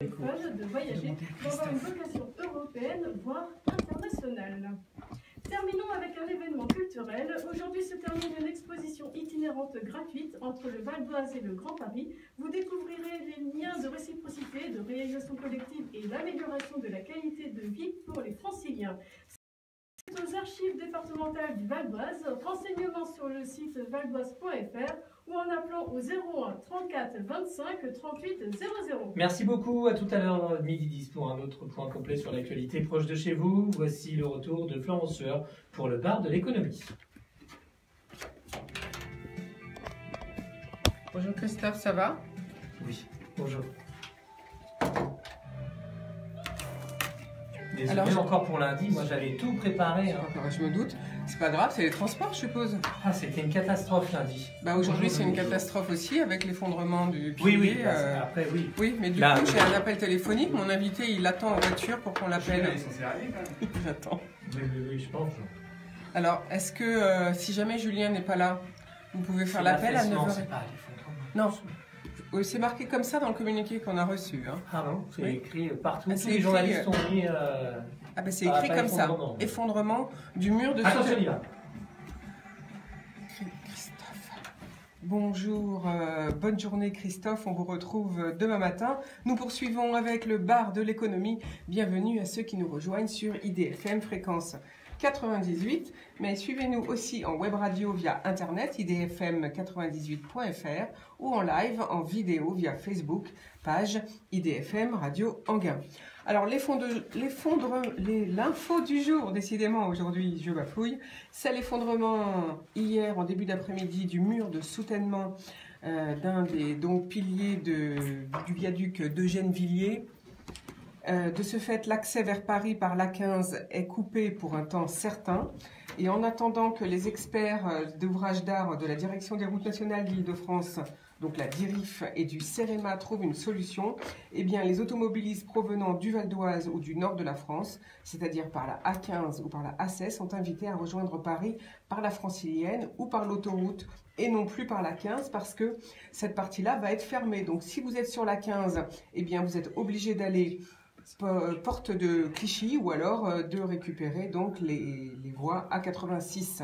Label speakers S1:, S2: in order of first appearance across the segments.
S1: De voyager, d'avoir une vocation européenne, voire internationale. Terminons avec un événement culturel. Aujourd'hui se termine une exposition itinérante gratuite entre le Val d'Oise et le Grand Paris. Vous découvrirez les liens de réciprocité, de réalisation collective et l'amélioration de la qualité de vie pour les franciliens. C'est aux archives départementales du Val d'Oise. Renseignements sur le site valdoise.fr ou en appelant au 01 34 25 38 00.
S2: Merci beaucoup, à tout à l'heure, midi 10 pour un autre point complet sur l'actualité proche de chez vous. Voici le retour de Florence Sueur pour le bar de l'économie.
S3: Bonjour Christophe, ça va?
S2: Oui, bonjour. Désolé
S3: Alors,
S2: encore pour lundi, moi j'avais tout préparé. Hein.
S3: Je me doute. C'est pas grave, c'est les transports, je suppose.
S2: Ah, c'était une catastrophe lundi.
S3: Bah aujourd'hui c'est une catastrophe aussi avec l'effondrement du
S2: Oui,
S3: pilier.
S2: oui, après oui.
S3: Oui, mais du
S2: Là,
S3: coup j'ai un appel téléphonique. Mon invité il attend en voiture pour qu'on l'appelle.
S4: Il est censé arriver quand même.
S3: J'attends.
S2: Oui, je pense.
S3: Alors, est-ce que si jamais Julien n'est pas là, vous pouvez faire l'appel à 9h?
S2: C'est pas l'effondrement.
S3: Non. Oui, c'est marqué comme ça dans le communiqué qu'on a reçu. Hein.
S2: Ah bon, c'est
S3: Oui.
S2: écrit partout.
S3: Ah,
S2: Tous
S3: c'est
S2: les
S3: écrit,
S2: journalistes ont mis.
S3: Ah ben c'est écrit
S2: pas
S3: comme ça.
S2: effondrement.
S3: Effondrement du mur de
S2: Attention, on y va.
S3: Christophe. Bonjour, bonne journée Christophe, on vous retrouve demain matin. Nous poursuivons avec le bar de l'économie. Bienvenue à ceux qui nous rejoignent sur IDFM fréquence 98, mais suivez-nous aussi en web radio via internet idfm98.fr ou en live en vidéo via Facebook, page IDFM Radio Anguin. Alors l'info du jour, décidément aujourd'hui je bafouille, c'est l'effondrement hier en début d'après-midi du mur de soutènement d'un des piliers du viaduc d'Eugène Villiers. De ce fait, l'accès vers Paris par l'A15 est coupé pour un temps certain. Et en attendant que les experts d'ouvrages d'art de la Direction des routes nationales d'Île-de-France, donc la DIRIF et du CEREMA, trouvent une solution, eh bien, les automobilistes provenant du Val d'Oise ou du nord de la France, c'est-à-dire par la A15 ou par la A16, sont invités à rejoindre Paris par la Francilienne ou par l'autoroute et non plus par la 15 parce que cette partie-là va être fermée. Donc, si vous êtes sur la 15, eh bien, vous êtes obligé d'aller porte de Clichy ou alors de récupérer donc les voies A86.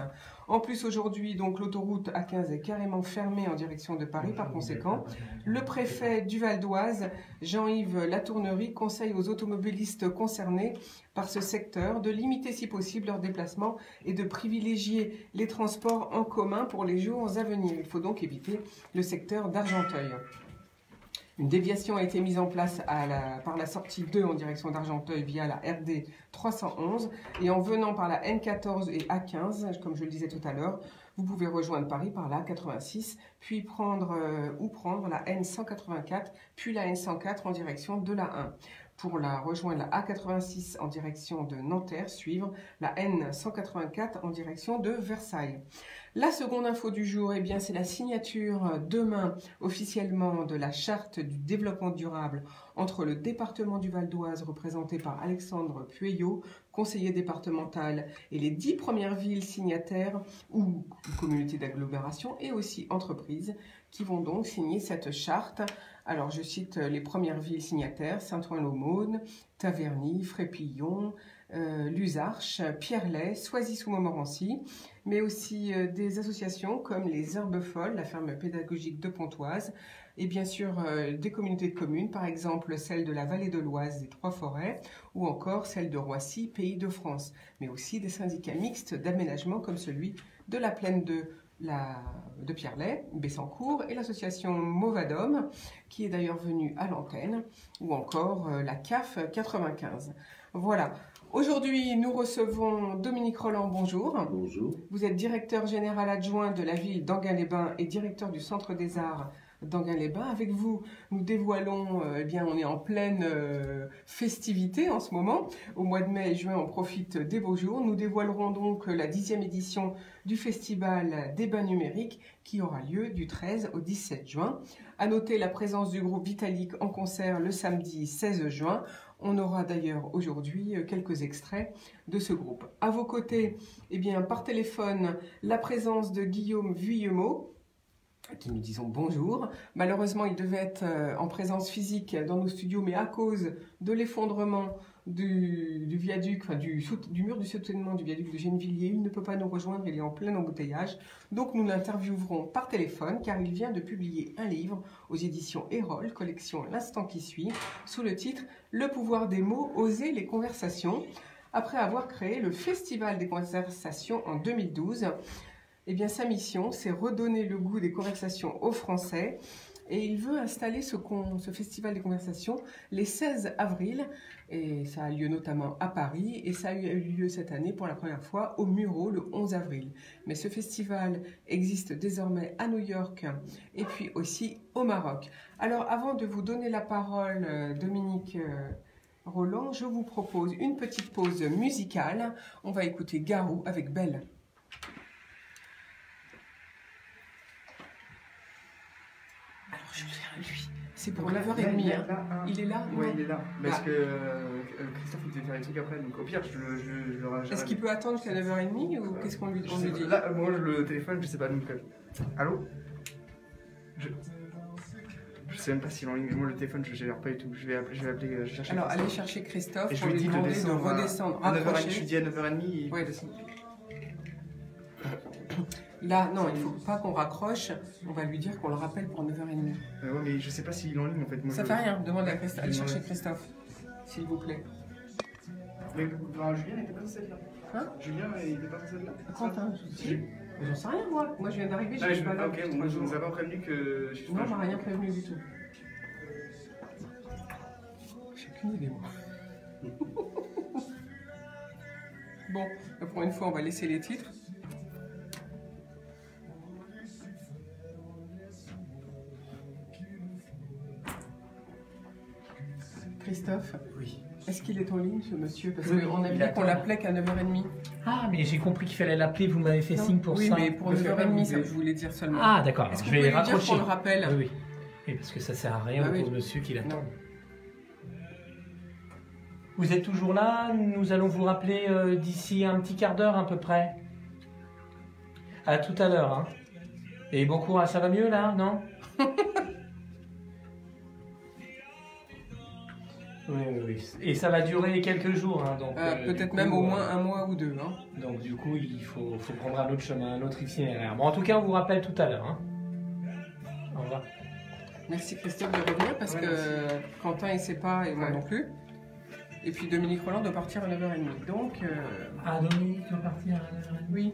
S3: En plus aujourd'hui donc l'autoroute A15 est carrément fermée en direction de Paris. Par conséquent, le préfet du Val d'Oise, Jean-Yves Latournerie, conseille aux automobilistes concernés par ce secteur de limiter si possible leurs déplacements et de privilégier les transports en commun pour les jours à venir. Il faut donc éviter le secteur d'Argenteuil. Une déviation a été mise en place par la sortie 2 en direction d'Argenteuil via la RD 311 et en venant par la N14 et A15, comme je le disais tout à l'heure, vous pouvez rejoindre Paris par la A86, puis prendre la N184, puis la N104 en direction de la 1. Pour rejoindre la A86 en direction de Nanterre, suivre la N184 en direction de Versailles. La seconde info du jour, eh bien, c'est la signature demain officiellement de la charte du développement durable entre le département du Val d'Oise, représenté par Alexandre Pueyo, conseiller départemental, et les 10 premières villes signataires ou communautés d'agglomération et aussi entreprises qui vont donc signer cette charte. Alors, je cite les premières villes signataires: Saint-Ouen-l'Aumône, Taverny, Frépillon, Luzarches, Pierrelaye, Soisy-sous-Montmorency, mais aussi des associations comme les Herbes Folles, la ferme pédagogique de Pontoise, et bien sûr des communautés de communes, par exemple celle de la vallée de l'Oise et Trois-Forêts, ou encore celle de Roissy, Pays de France, mais aussi des syndicats mixtes d'aménagement comme celui de la plaine de Pierrelaye, Bessancourt, et l'association Movadom, qui est d'ailleurs venue à l'antenne, ou encore la CAF 95. Voilà. Aujourd'hui, nous recevons Dominique Roland, bonjour.
S4: Bonjour.
S3: Vous êtes directeur général adjoint de la ville d'Anguin-les-Bains et directeur du Centre des Arts d'Anguin-les-Bains. Avec vous, nous dévoilons, eh bien, on est en pleine festivité en ce moment. Au mois de mai et juin, on profite des beaux jours. Nous dévoilerons donc la 10e édition du Festival des Bains Numériques qui aura lieu du 13 au 17 juin. À noter la présence du groupe Vitalik en concert le samedi 16 juin. On aura d'ailleurs aujourd'hui quelques extraits de ce groupe. À vos côtés, eh bien, par téléphone, la présence de Guillaume Vuillemot, à qui nous disons bonjour. Malheureusement, il devait être en présence physique dans nos studios, mais à cause de l'effondrement du viaduc, enfin du mur du soutènement du viaduc de Gennevilliers, il ne peut pas nous rejoindre, il est en plein embouteillage. Donc nous l'interviewerons par téléphone, car il vient de publier un livre aux éditions Erol, collection L'instant qui suit, sous le titre « Le pouvoir des mots, oser les conversations ». Après avoir créé le Festival des conversations en 2012, eh bien, sa mission, c'est redonner le goût des conversations aux Français. Et il veut installer ce Festival des conversations les 16 avril. Et ça a lieu notamment à Paris. Et ça a eu lieu cette année pour la première fois au Muro le 11 avril. Mais ce festival existe désormais à New York et puis aussi au Maroc. Alors, avant de vous donner la parole, Dominique Roland, je vous propose une petite pause musicale. On va écouter Garou avec Belle. Alors Julien, lui, c'est pour 9h30. Il est là?
S4: Oui, il est là. Parce que Christophe, il devait faire des trucs après. Donc au pire, je le rajoute.
S3: Est-ce qu'il peut attendre jusqu'à 9h30 ou qu'est-ce qu'on lui dit?
S4: Là, moi, le téléphone, je sais pas. Donc, allô? Je sais même pas s'il est en ligne. Moi, le téléphone, je gère pas du tout. Je vais appeler, chercher.
S3: Alors, allez chercher Christophe
S4: et je
S3: pour
S4: lui
S3: lui
S4: dis
S3: demander de
S4: redescendre
S3: redescendre.
S4: à 9h30. Je lui dis à 9h30. Il
S3: ouais.
S4: descend.
S3: Là, non, il ne faut pas qu'on raccroche. On va lui dire qu'on le rappelle pour 9h30.
S4: Ouais, mais je sais pas s'il est en ligne en fait. Moi,
S3: ça fait rien. Demande à Christophe. Allez chercher Christophe, s'il vous plaît.
S4: Mais Julien n'était pas censé être là.
S3: Hein?
S4: Julien, il était pas censé être là.
S3: Quentin, mais j'en sais rien, moi. Moi, je viens d'arriver.
S4: Ah, ok, moi, je ne vous ai pas prévenu que.
S3: Non, on m'a rien prévenu du tout. J'ai aucune idée, moi. Bon, pour une fois, on va laisser les titres. Christophe?
S2: Oui.
S3: Est-ce qu'il est en ligne, ce monsieur? Parce
S2: Oui,
S3: qu'on a dit qu'on l'appelait qu'à 9h30.
S2: Ah, mais j'ai compris qu'il fallait l'appeler, vous m'avez fait signe pour
S3: oui,
S2: ça.
S3: Oui, mais pour 9h30, ça je voulais dire seulement.
S2: Ah, d'accord,
S3: je
S2: vais raccrocher.
S3: Dire qu'on le rappelle?
S2: Oui, oui. Oui, parce que ça sert à rien pour monsieur qui l'attend. Vous êtes toujours là? Nous allons vous rappeler d'ici un petit quart d'heure à peu près. À tout à l'heure, hein. Et bon courage, ça va mieux là, non? Oui. Et ça va durer quelques jours, hein, donc.
S3: Peut-être même au moins un mois ou deux, hein.
S2: Donc du coup, il faut prendre un autre chemin, un autre itinéraire. Bon, en tout cas, on vous rappelle tout à l'heure, hein. Au revoir.
S3: Merci Christophe de revenir parce que Quentin il sait pas et moi non plus. Et puis Dominique Roland doit partir à 9h30. Donc.
S2: Ah, Dominique doit partir à 9h30.
S3: Oui.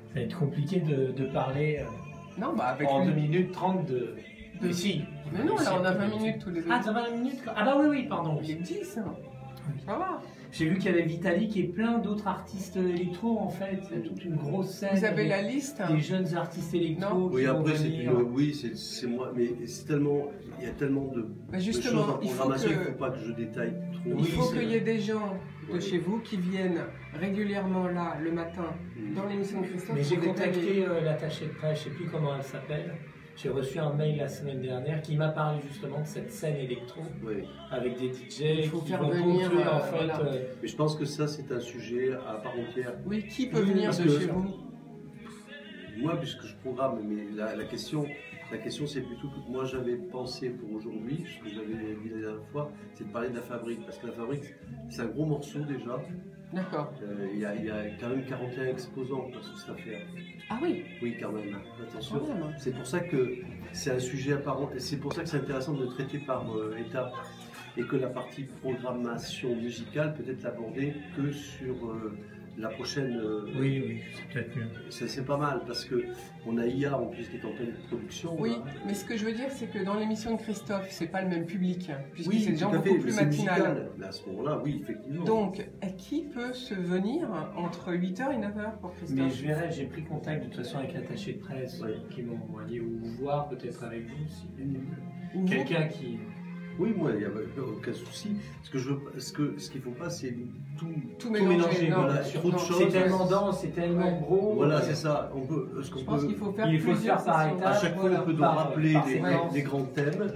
S2: Ça va être compliqué de parler
S3: non, bah avec
S2: en 2 minutes 30 de...
S3: Mais
S2: si.
S3: Mais non, là on a 20 minutes tous les deux.
S2: Ah, t'as 20 minutes? Ah bah oui, pardon.
S3: Il est 10, hein. Ça va.
S2: J'ai vu qu'il y avait Vitalik et plein d'autres artistes électro en fait. Il y a toute une grosse scène.
S3: Vous avez la liste?
S2: Des jeunes artistes électro.
S5: Oui, après, c'est moi. Mais c'est tellement. Il y a tellement de choses en programmation qu'il ne faut pas que je détaille trop.
S3: Il faut qu'il y ait des gens de chez vous qui viennent régulièrement là le matin dans l'émission de Christophe.
S2: Mais j'ai contacté l'attachée de presse, je ne sais plus comment elle s'appelle. J'ai reçu un mail la semaine dernière qui m'a parlé justement de cette scène électro avec des DJ
S3: qui
S2: vont
S3: venir
S2: ponctuer en fait.
S3: Voilà.
S5: Mais je pense que ça c'est un sujet à part entière.
S3: Oui, qui peut venir de chez vous?
S5: Moi, puisque je programme, mais la question c'est plutôt que moi j'avais pensé pour aujourd'hui, ce que j'avais dit la dernière fois, c'est de parler de la fabrique. Parce que la fabrique, c'est un gros morceau déjà.
S3: D'accord.
S5: Il y a quand même 41 exposants sur cette affaire.
S3: Ah oui?
S5: Oui, quand même. Attention. C'est pour ça que c'est un sujet apparent. Et c'est pour ça que c'est intéressant de le traiter par étapes. Et que la partie programmation musicale peut être abordée que sur la prochaine.
S2: Oui, c'est peut-être mieux.
S5: C'est pas mal parce qu'on a IA en plus qui est en pleine production.
S3: Oui,
S5: là.
S3: mais ce que je veux dire, c'est que dans l'émission de Christophe, c'est pas le même public, puisque
S5: oui,
S3: c'est des gens beaucoup plus matinal.
S5: Mais à ce moment-là, oui, effectivement.
S3: Donc, qui peut se venir entre 8h et 9h pour Christophe?
S2: Mais je verrai, j'ai pris contact de toute façon avec l'attaché de presse qui m'ont envoyé ou vous voir, peut-être avec vous si quelqu'un qui.
S5: Oui, moi, il n'y a aucun souci. Ce qu'il ne faut pas, c'est
S3: tout mélanger.
S5: Voilà, trop de choses.
S2: C'est tellement dense, c'est tellement gros.
S5: Voilà, c'est ça.
S3: Je pense qu'il faut faire
S2: il faut se faire par étapes.
S5: À chaque fois, on peut rappeler les grands thèmes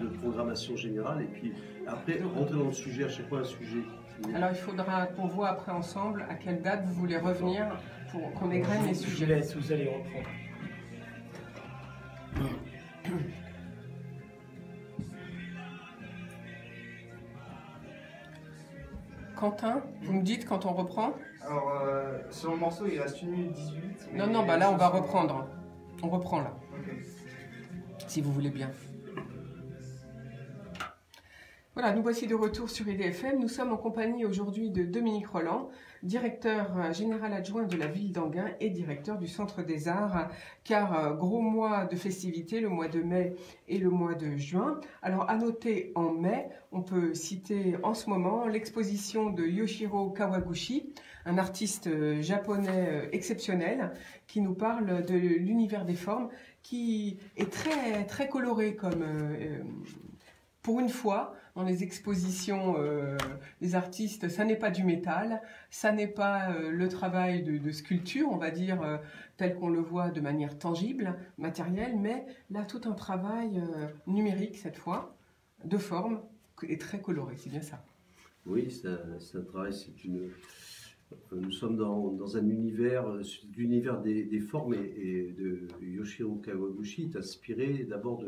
S5: de programmation générale. Et puis, après, rentrer dans le sujet, à chaque fois un sujet.
S3: Alors, il faudra qu'on voit après ensemble à quelle date vous voulez revenir pour qu'on égrène les sujets.
S2: Je vous laisse, vous allez reprendre.
S3: Quentin, vous me dites quand on reprend?
S4: Alors, sur le morceau, il reste 1 minute 18.
S3: Non, non, bah là, on va reprendre. On reprend là,
S4: Ok.
S3: si vous voulez bien. Voilà, nous voici de retour sur IDFM. Nous sommes en compagnie aujourd'hui de Dominique Roland, directeur général adjoint de la ville d'Enghien et directeur du Centre des Arts, car gros mois de festivités, le mois de mai et le mois de juin. Alors à noter en mai, on peut citer en ce moment l'exposition de Yoshiro Kawaguchi, un artiste japonais exceptionnel qui nous parle de l'univers des formes, qui est très, très coloré comme... pour une fois, dans les expositions des artistes, ça n'est pas du métal, ça n'est pas le travail de sculpture, on va dire, tel qu'on le voit de manière tangible, matérielle, mais là, tout un travail numérique, cette fois, de forme, et très coloré, c'est bien ça.
S5: Oui, c'est un travail, nous sommes dans un univers, l'univers des formes et de Yoshiro Kawaguchi est inspiré d'abord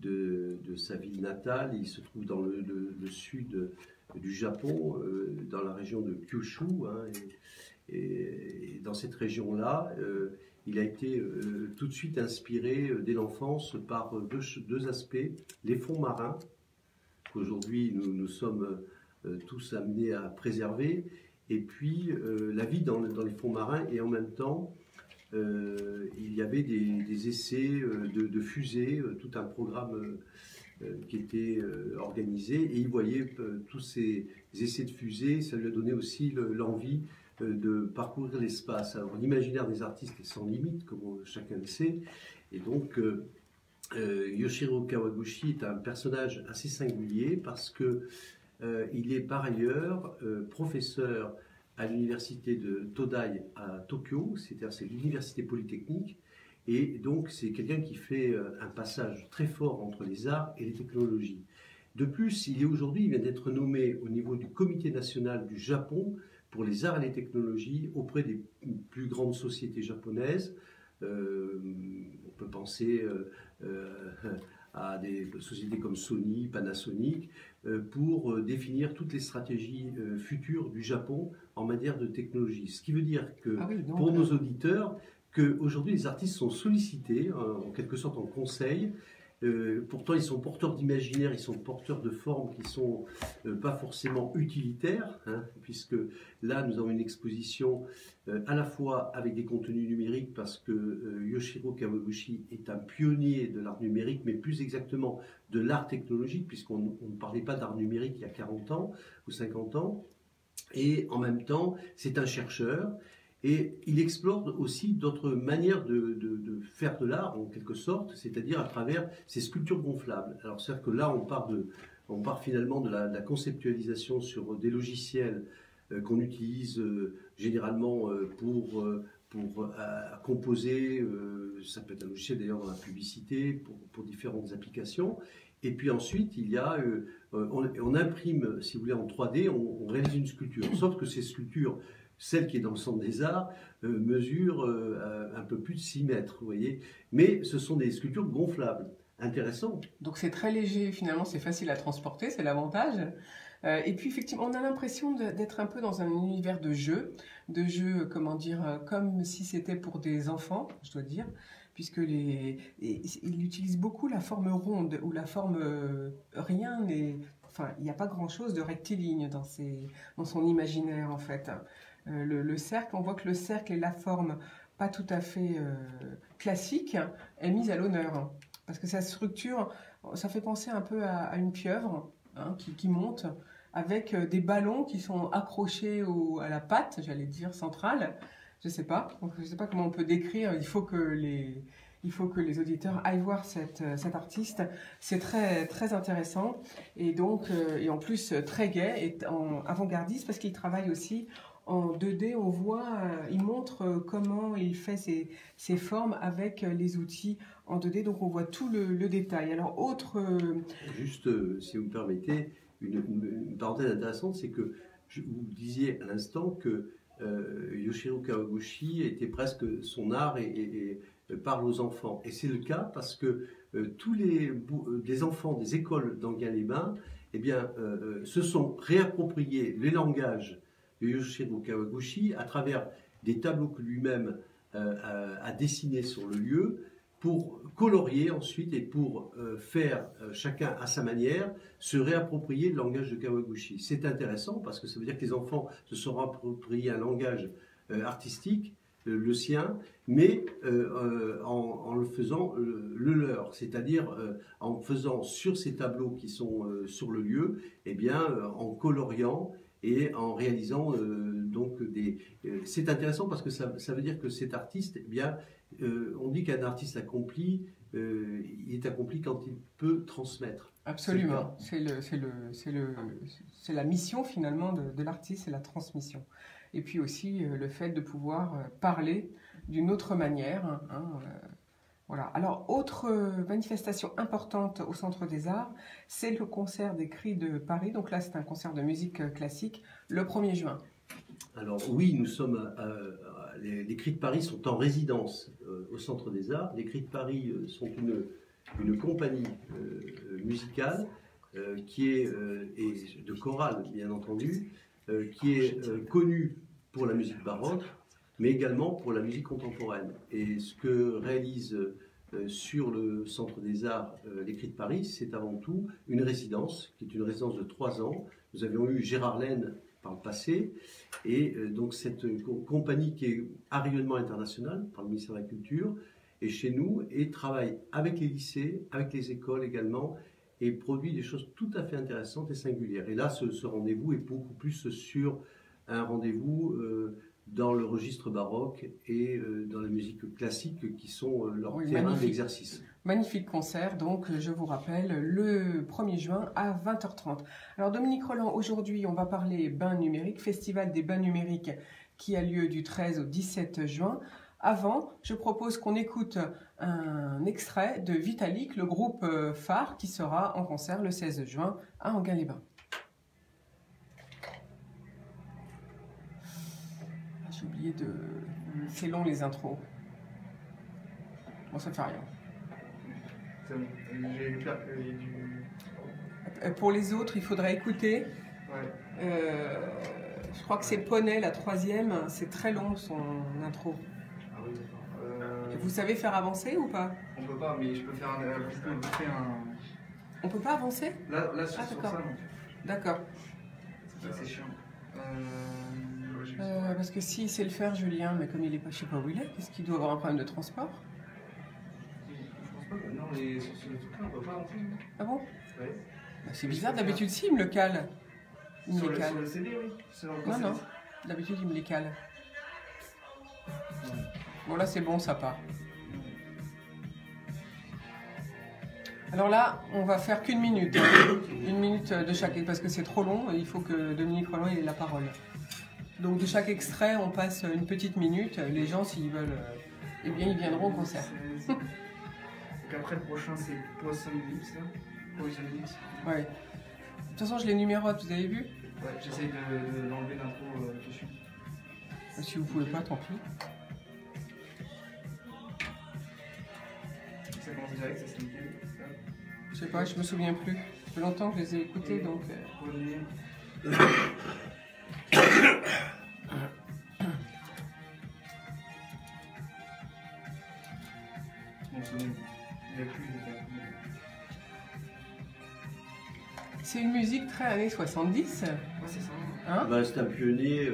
S5: de sa ville natale. Il se trouve dans le sud du Japon, dans la région de Kyushu, hein, et dans cette région-là, il a été tout de suite inspiré dès l'enfance par deux aspects: les fonds marins, qu'aujourd'hui nous sommes tous amenés à préserver, et puis la vie dans les fonds marins, et en même temps il y avait des essais de fusées, tout un programme qui était organisé, et il voyait tous ces essais de fusées. Ça lui a donné aussi l'envie de parcourir l'espace. Alors l'imaginaire des artistes est sans limite, comme chacun le sait, et donc Yoshiro Kawaguchi est un personnage assez singulier parce que il est par ailleurs professeur à l'université de Todai à Tokyo, c'est l'université polytechnique, et donc c'est quelqu'un qui fait un passage très fort entre les arts et les technologies. De plus, il vient d'être nommé au niveau du comité national du Japon pour les arts et les technologies auprès des plus grandes sociétés japonaises. On peut penser à des sociétés comme Sony, Panasonic, pour définir toutes les stratégies futures du Japon en matière de technologie. Ce qui veut dire que, pour nos auditeurs, qu'aujourd'hui les artistes sont sollicités, en quelque sorte en conseil. Pourtant, ils sont porteurs d'imaginaire, ils sont porteurs de formes qui ne sont pas forcément utilitaires, hein, puisque là, nous avons une exposition à la fois avec des contenus numériques, parce que Yoshiro Kawaguchi est un pionnier de l'art numérique, mais plus exactement de l'art technologique, puisqu'on ne parlait pas d'art numérique il y a 40 ans ou 50 ans. Et en même temps, c'est un chercheur. Et il explore aussi d'autres manières de faire de l'art, en quelque sorte, c'est-à-dire à travers ces sculptures gonflables. Alors, c'est-à-dire que là, on part finalement de la conceptualisation sur des logiciels qu'on utilise généralement pour composer. Ça peut être un logiciel d'ailleurs dans la publicité, pour différentes applications. Et puis ensuite, il y a, on imprime, si vous voulez, en 3D, on réalise une sculpture, en sorte que ces sculptures, celle qui est dans le Centre des Arts, mesure un peu plus de 6 mètres, vous voyez. Mais ce sont des sculptures gonflables. Intéressant.
S3: Donc c'est très léger, finalement, c'est facile à transporter, c'est l'avantage. Et puis effectivement, on a l'impression d'être un peu dans un univers de jeu, comment dire, comme si c'était pour des enfants, je dois dire, puisque il utilise beaucoup la forme ronde ou la forme enfin, il n'y a pas grand-chose de rectiligne dans son imaginaire en fait. Le cercle, on voit que le cercle et la forme pas tout à fait classique est mise à l'honneur. Parce que sa structure, ça fait penser un peu à une pieuvre, hein, qui monte avec des ballons qui sont accrochés à la patte, j'allais dire, centrale. Je ne sais pas comment on peut décrire. Il faut que les auditeurs aillent voir cet artiste. C'est très, très intéressant. Et donc, et en plus, très gai et avant-gardiste parce qu'il travaille aussi en 2D. On voit, il montre comment il fait ses formes avec les outils en 2D. Donc, on voit tout le détail. Alors,
S5: Juste, si vous me permettez, une parenthèse intéressante, c'est que vous disiez à l'instant que Yoshiro Kawaguchi était presque son art et parle aux enfants. Et c'est le cas parce que tous les enfants des écoles d'Enghien-les-Bains eh bien, se sont réappropriés les langages de Yoshiro Kawaguchi à travers des tableaux que lui-même a dessinés sur le lieu, pour colorier ensuite et pour faire chacun à sa manière se réapproprier le langage de Kawaguchi. C'est intéressant parce que ça veut dire que les enfants se sont appropriés un langage artistique, le sien, mais en le faisant le leur, c'est-à-dire en faisant sur ces tableaux qui sont sur le lieu, eh bien, en coloriant et en réalisant donc des... c'est intéressant parce que ça veut dire que cet artiste, eh bien, on dit qu'un artiste accompli, il est accompli quand il peut transmettre.
S3: Absolument, c'est la mission finalement de l'artiste, c'est la transmission. Et puis aussi le fait de pouvoir parler d'une autre manière. Voilà. Alors, autre manifestation importante au Centre des Arts, c'est le concert des Cris de Paris. Donc là, c'est un concert de musique classique le 1er juin.
S5: Alors oui, nous sommes... les Cris de Paris sont en résidence au Centre des Arts. Les Cris de Paris sont une compagnie musicale qui est, et de chorale bien entendu, qui est connue pour la musique baroque, mais également pour la musique contemporaine. Et ce que réalise sur le Centre des Arts les Cris de Paris, c'est avant tout une résidence, qui est une résidence de 3 ans. Nous avions eu Gérard Laine par le passé, et donc cette compagnie qui est à rayonnement international par le ministère de la Culture, est chez nous et travaille avec les lycées, avec les écoles également, et produit des choses tout à fait intéressantes et singulières. Et là, ce rendez-vous est beaucoup plus sur un rendez-vous dans le registre baroque et dans la musique classique qui sont leur terrain d'exercice.
S3: Magnifique concert, donc je vous rappelle, le 1er juin à 20h30. Alors Dominique Rolland, aujourd'hui on va parler bain numérique, festival des bains numériques qui a lieu du 13 au 17 juin. Avant, je propose qu'on écoute un extrait de Vitalik, le groupe phare qui sera en concert le 16 juin à Enghien-les-Bains. J'ai oublié de... C'est long les intros. Bon, ça fait rien. Pour les autres, il faudrait écouter. Ouais. Je crois que c'est Poney, la 3e. C'est très long son intro.
S4: Ah oui, d'accord.
S3: Vous savez faire avancer ou pas?
S4: On peut pas, mais je peux faire un...
S3: On peut pas avancer?
S4: Là sur ça, non.
S3: D'accord.
S4: C'est chiant.
S3: Parce que si c'est le faire, Julien, mais comme il est pas, je sais pas où il est, est-ce qu'il doit avoir un problème de transport?
S4: Je pense pas. Non, mais sur ce truc-là, on peut pas avancer.
S3: Ah bon?
S4: Oui.
S3: Bah, c'est bizarre, d'habitude, si, il me le cale.
S4: Sur le CD, oui.
S3: Non, d'habitude, il me les cale. Bon, là, c'est bon, ça part. Alors là, on va faire qu'une minute. Une minute de chaque, parce que c'est trop long, et il faut que Dominique Rolland ait la parole. Donc de chaque extrait, on passe une petite minute. Les gens, s'ils veulent, eh bien, ils viendront au concert.
S4: Donc après, le prochain, c'est Poison Lips, là. Poison Lips.
S3: Ouais. De toute façon, je les numérote, vous avez vu?
S4: Ouais, j'essaye d'enlever l'intro dessus.
S3: Si vous pouvez pas, tant pis.
S4: Ça commence direct, ça c'est nickel.
S3: Je sais pas, je me souviens plus. Ça fait longtemps que je les ai écoutés, donc... C'est une musique très années 70.
S4: Ouais, c'est ça.
S3: Hein?
S5: Bah, c'est un pionnier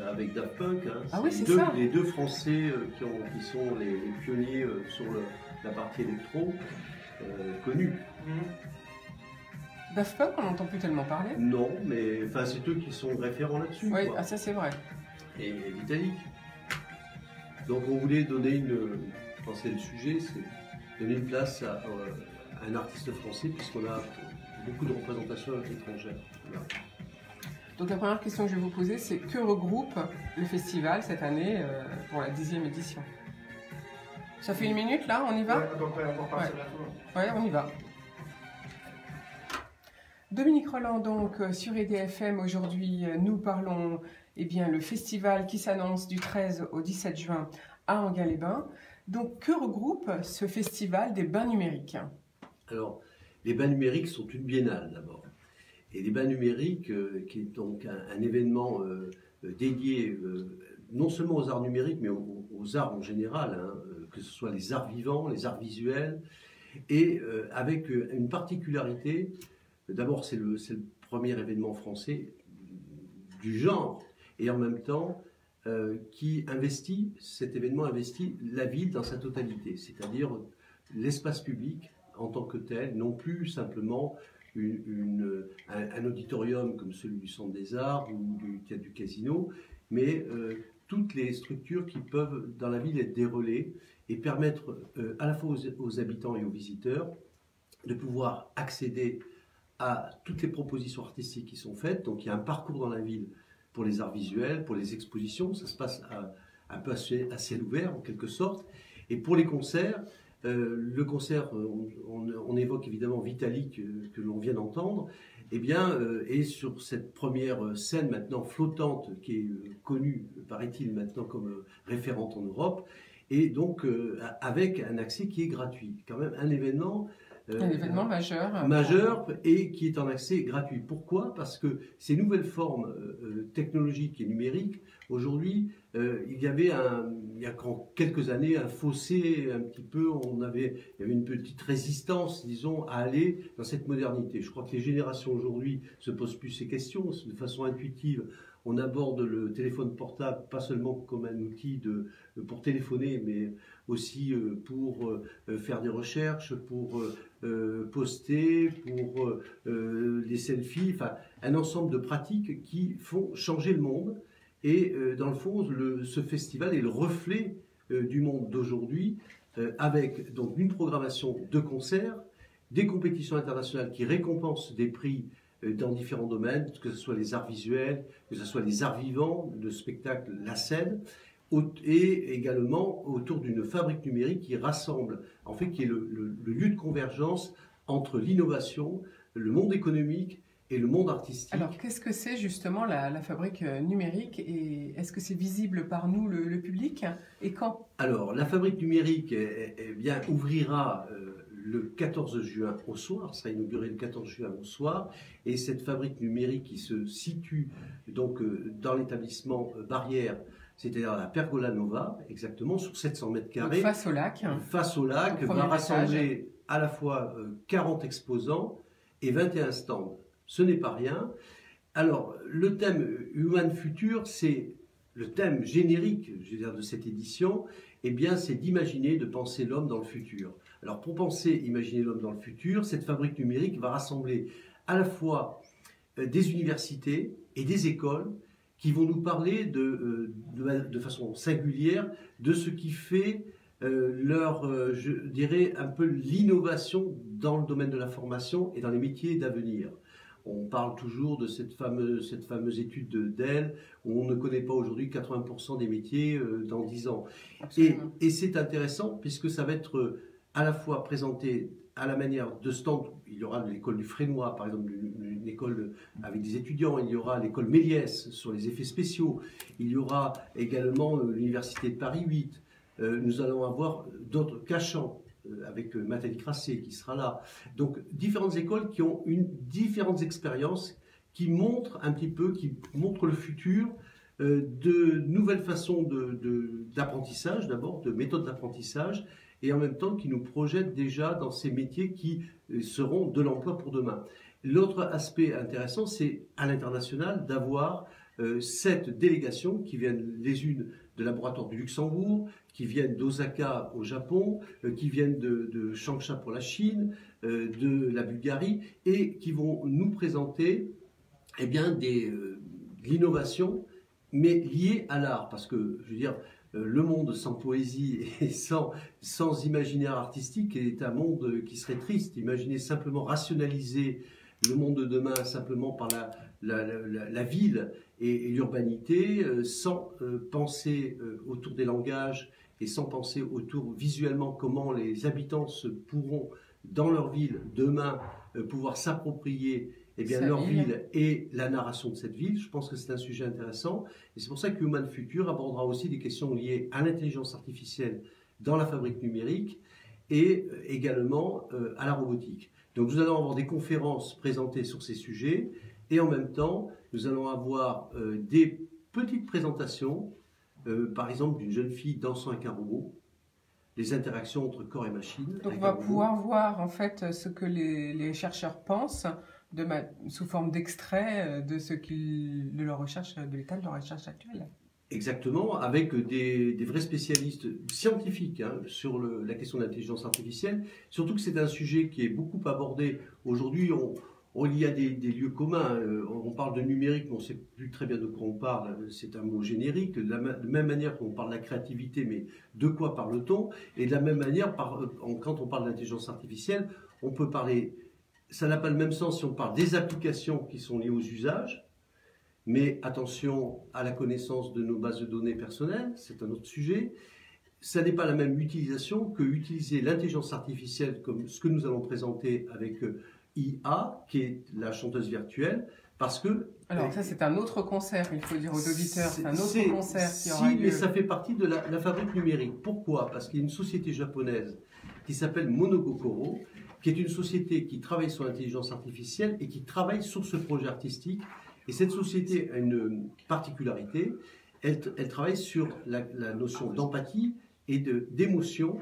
S5: avec Daft Punk. Hein.
S3: Ah oui, c'est ça.
S5: Les deux Français qui sont les pionniers sur la partie électro connue.
S3: Daft Punk, on n'entend plus tellement parler.
S5: Non, mais c'est eux qui sont référents là-dessus.
S3: Oui, ah, ça c'est vrai.
S5: Et Vitalik. Donc on voulait donner je pense que le sujet, c'est donner une place à un artiste français, puisqu'on a beaucoup de représentations étrangères. Voilà.
S3: Donc la première question que je vais vous poser, c'est que regroupe le festival cette année pour la 10e édition? Ça fait une minute là, on y va?
S4: Ouais, à peu près, on va repartir bientôt.
S3: Ouais, on y va. Dominique Rolland, donc sur EDFM, aujourd'hui, nous parlons le festival qui s'annonce du 13 au 17 juin à Enghien-les-Bains. Donc, que regroupe ce festival des bains numériques?
S5: Alors, les bains numériques sont une biennale d'abord. Et les bains numériques, qui est donc un événement dédié non seulement aux arts numériques, mais aux arts en général, hein, que ce soit les arts vivants, les arts visuels, et avec une particularité. D'abord, c'est le premier événement français du genre, et en même temps, cet événement investit la ville dans sa totalité, c'est-à-dire l'espace public en tant que tel, non plus simplement un auditorium comme celui du Centre des Arts ou du Théâtre du Casino, mais toutes les structures qui peuvent dans la ville être des relais et permettre à la fois aux habitants et aux visiteurs de pouvoir accéder à toutes les propositions artistiques qui sont faites. Donc il y a un parcours dans la ville pour les arts visuels, pour les expositions, ça se passe un peu à ciel ouvert en quelque sorte. Et pour les concerts, le concert, on évoque évidemment Vitalik que l'on vient d'entendre, eh bien, est sur cette première scène maintenant flottante qui est connue, paraît-il, maintenant comme référente en Europe, et donc avec un accès qui est gratuit. Quand même un événement majeur et qui est en accès gratuit. Pourquoi? Parce que ces nouvelles formes technologiques et numériques, aujourd'hui, il y avait il y a quelques années un fossé un petit peu, il y avait une petite résistance, disons, à aller dans cette modernité. Je crois que les générations aujourd'hui se posent plus ces questions de façon intuitive. On aborde le téléphone portable pas seulement comme un outil pour téléphoner, mais aussi pour faire des recherches, pour poster, pour les selfies, enfin un ensemble de pratiques qui font changer le monde. Et dans le fond, ce festival est le reflet du monde d'aujourd'hui, avec donc une programmation de concerts, des compétitions internationales qui récompensent des prix dans différents domaines, que ce soit les arts visuels, que ce soit les arts vivants, le spectacle, la scène, et également autour d'une fabrique numérique qui rassemble, en fait, qui est le lieu de convergence entre l'innovation, le monde économique et le monde artistique.
S3: Alors, qu'est-ce que c'est justement la fabrique numérique et est-ce que c'est visible par nous, le public, et quand?
S5: Alors, la fabrique numérique bien, ouvrira le 14 juin au soir, sera inaugurée le 14 juin au soir, et cette fabrique numérique qui se situe donc dans l'établissement Barrière, c'est-à-dire à la Pergola Nova, exactement, sur 700 mètres carrés.
S3: Donc face au lac.
S5: Face au lac, va rassembler à la fois 40 exposants et 21 stands. Ce n'est pas rien. Alors, le thème Human Future, c'est le thème générique, je veux dire, de cette édition, eh bien, c'est d'imaginer, de penser l'homme dans le futur. Alors, pour penser, imaginer l'homme dans le futur, cette fabrique numérique va rassembler à la fois des universités et des écoles qui vont nous parler de façon singulière de ce qui fait je dirais, un peu l'innovation dans le domaine de la formation et dans les métiers d'avenir. On parle toujours de cette fameuse étude de Dell, où on ne connaît pas aujourd'hui 80% des métiers dans 10 ans. Et c'est intéressant, puisque ça va être à la fois présenté à la manière de stand. Il y aura l'école du Frénois, par exemple, une école avec des étudiants. Il y aura l'école Méliès sur les effets spéciaux. Il y aura également l'université de Paris 8. Nous allons avoir d'autres Cachan, avec Nathalie Crassé qui sera là. Donc, différentes écoles qui ont différentes expériences qui montrent un petit peu, qui montrent le futur de nouvelles façons d'apprentissage, d'abord, de méthodes d'apprentissage, et en même temps qui nous projettent déjà dans ces métiers qui seront de l'emploi pour demain. L'autre aspect intéressant, c'est à l'international d'avoir 7 délégations qui viennent les unes de laboratoire du Luxembourg, qui viennent d'Osaka au Japon, qui viennent de Changsha pour la Chine, de la Bulgarie, et qui vont nous présenter eh bien, de l'innovation, mais liée à l'art. Parce que, je veux dire, le monde sans poésie et sans imaginaire artistique est un monde qui serait triste. Imaginez simplement rationaliser le monde de demain simplement par la ville et l'urbanité, sans penser autour des langages et sans penser autour visuellement comment les habitants pourront, dans leur ville, demain, pouvoir s'approprier leur ville et la narration de cette ville. Je pense que c'est un sujet intéressant. Et c'est pour ça que Human Future abordera aussi des questions liées à l'intelligence artificielle dans la fabrique numérique et également à la robotique. Donc nous allons avoir des conférences présentées sur ces sujets et en même temps, nous allons avoir des petites présentations, par exemple d'une jeune fille dansant avec un robot, les interactions entre corps et machine.
S3: Donc on va pouvoir voir en fait ce que les chercheurs pensent sous forme d'extrait de leur recherche, de l'état de leur recherche actuelle.
S5: Exactement, avec des vrais spécialistes scientifiques sur la question de l'intelligence artificielle. Surtout que c'est un sujet qui est beaucoup abordé. Aujourd'hui, il y a des lieux communs. On parle de numérique, mais on ne sait plus très bien de quoi on parle. C'est un mot générique. De la même manière qu'on parle de la créativité, mais de quoi parle-t-on? Et de la même manière, quand on parle d'intelligence artificielle, on peut parler... Ça n'a pas le même sens si on parle des applications qui sont liées aux usages. Mais attention à la connaissance de nos bases de données personnelles, c'est un autre sujet. Ça n'est pas la même utilisation que utiliser l'intelligence artificielle comme ce que nous allons présenter avec IA, qui est la chanteuse virtuelle, parce que...
S3: Alors ça c'est un autre concert, il faut dire aux auditeurs, c'est un autre concert qui aura lieu.
S5: Mais ça fait partie de la fabrique numérique. Pourquoi? Parce qu'il y a une société japonaise qui s'appelle Monogokoro, qui est une société qui travaille sur l'intelligence artificielle et qui travaille sur ce projet artistique. Et cette société a une particularité, elle travaille sur la notion d'empathie et d'émotion